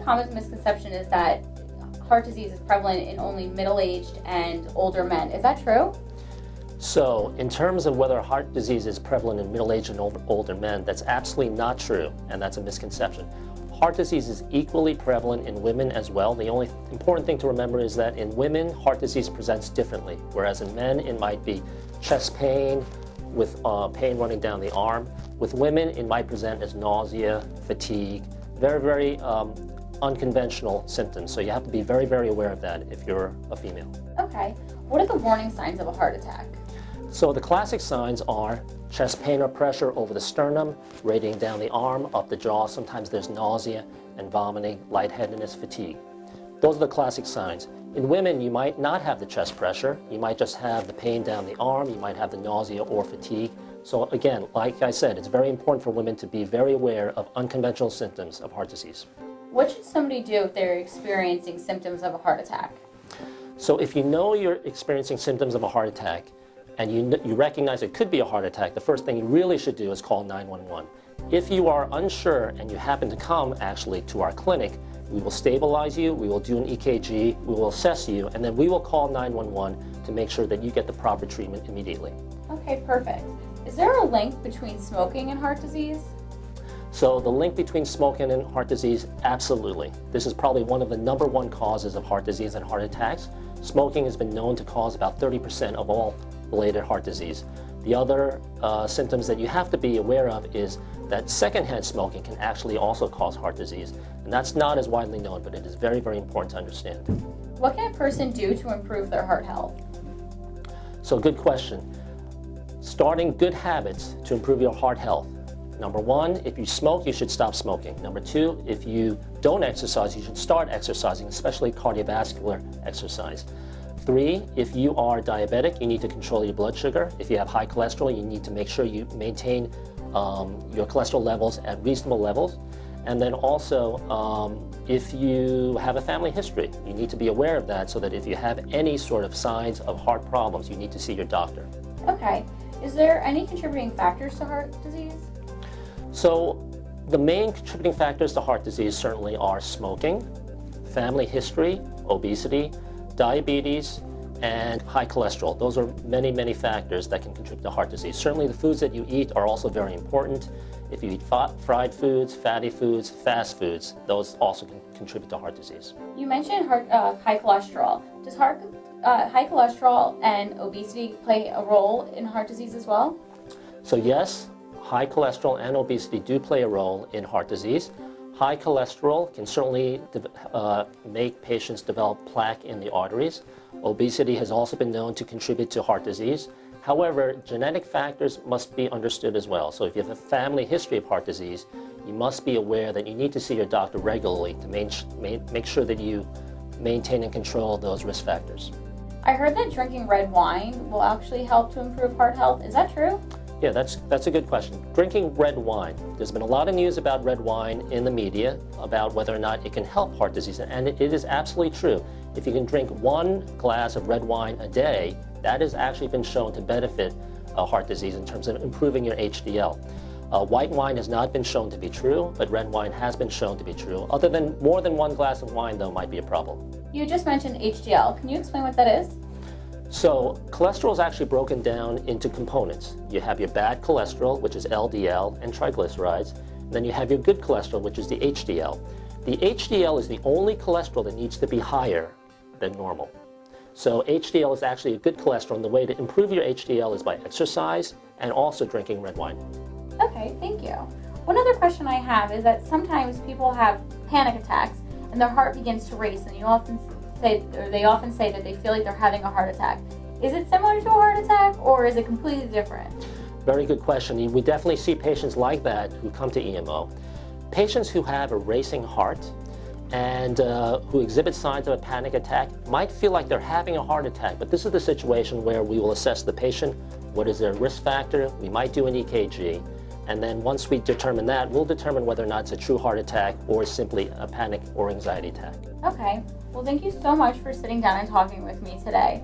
common misconception is that heart disease is prevalent in only middle-aged and older men. Is that true? So, in terms of whether heart disease is prevalent in middle-aged and older men, that's absolutely not true, and that's a misconception. Heart disease is equally prevalent in women as well. The only important thing to remember is that in women, heart disease presents differently, whereas in men, it might be chest pain with pain running down the arm. With women, it might present as nausea, fatigue, very unconventional symptoms. So you have to be very aware of that if you're a female. Okay. What are the warning signs of a heart attack? So the classic signs are chest pain or pressure over the sternum, radiating down the arm, up the jaw. Sometimes there's nausea and vomiting, lightheadedness, fatigue. Those are the classic signs. In women, you might not have the chest pressure. You might just have the pain down the arm. You might have the nausea or fatigue. So again, like I said, it's very important for women to be very aware of unconventional symptoms of heart disease. What should somebody do if they're experiencing symptoms of a heart attack? So if you know you're experiencing symptoms of a heart attack and you recognize it could be a heart attack, the first thing you really should do is call 911. If you are unsure and you happen to come actually to our clinic, we will stabilize you, we will do an EKG, we will assess you, and then we will call 911 to make sure that you get the proper treatment immediately. Okay, perfect. Is there a link between smoking and heart disease? So the link between smoking and heart disease, absolutely. This is probably one of the #1 causes of heart disease and heart attacks. Smoking has been known to cause about 30% of all related heart disease. The other symptoms that you have to be aware of is that secondhand smoking can actually also cause heart disease. And that's not as widely known, but it is very important to understand. What can a person do to improve their heart health? So good question. Starting good habits to improve your heart health. #1, if you smoke, you should stop smoking. #2, if you don't exercise, you should start exercising, especially cardiovascular exercise. 3, if you are diabetic, you need to control your blood sugar. If you have high cholesterol, you need to make sure you maintain your cholesterol levels at reasonable levels. And then also, if you have a family history, you need to be aware of that so that if you have any sort of signs of heart problems, you need to see your doctor. Okay. Is there any contributing factors to heart disease? So the main contributing factors to heart disease certainly are smoking, family history, obesity, diabetes, and high cholesterol. Those are many factors that can contribute to heart disease. Certainly the foods that you eat are also very important. If you eat fried foods, fatty foods, fast foods, those also can contribute to heart disease. You mentioned high cholesterol. Does high cholesterol and obesity play a role in heart disease as well? So yes, high cholesterol and obesity do play a role in heart disease. High cholesterol can certainly make patients develop plaque in the arteries. Obesity has also been known to contribute to heart disease. However, genetic factors must be understood as well. So if you have a family history of heart disease, you must be aware that you need to see your doctor regularly to make sure that you maintain and control those risk factors. I heard that drinking red wine will actually help to improve heart health. Is that true? Yeah, that's a good question. Drinking red wine. There's been a lot of news about red wine in the media about whether or not it can help heart disease, and it is absolutely true. If you can drink 1 glass of red wine a day, that has actually been shown to benefit heart disease in terms of improving your HDL. White wine has not been shown to be true, but red wine has been shown to be true. Other than more than 1 glass of wine, though, might be a problem. You just mentioned HDL. Can you explain what that is? So cholesterol is actually broken down into components. You have your bad cholesterol, which is LDL and triglycerides. And then you have your good cholesterol, which is the HDL. The HDL is the only cholesterol that needs to be higher than normal. So HDL is actually a good cholesterol, and the way to improve your HDL is by exercise and also drinking red wine. Okay, thank you. One other question I have is that sometimes people have panic attacks and their heart begins to race, and they often say that they feel like they're having a heart attack. Is it similar to a heart attack, or is it completely different? Very good question. We definitely see patients like that who come to EMO. Patients who have a racing heart and who exhibit signs of a panic attack might feel like they're having a heart attack, but this is the situation where we will assess the patient, what is their risk factor, we might do an EKG, and then once we determine that, we'll determine whether or not it's a true heart attack or simply a panic or anxiety attack. Okay. Well, thank you so much for sitting down and talking with me today.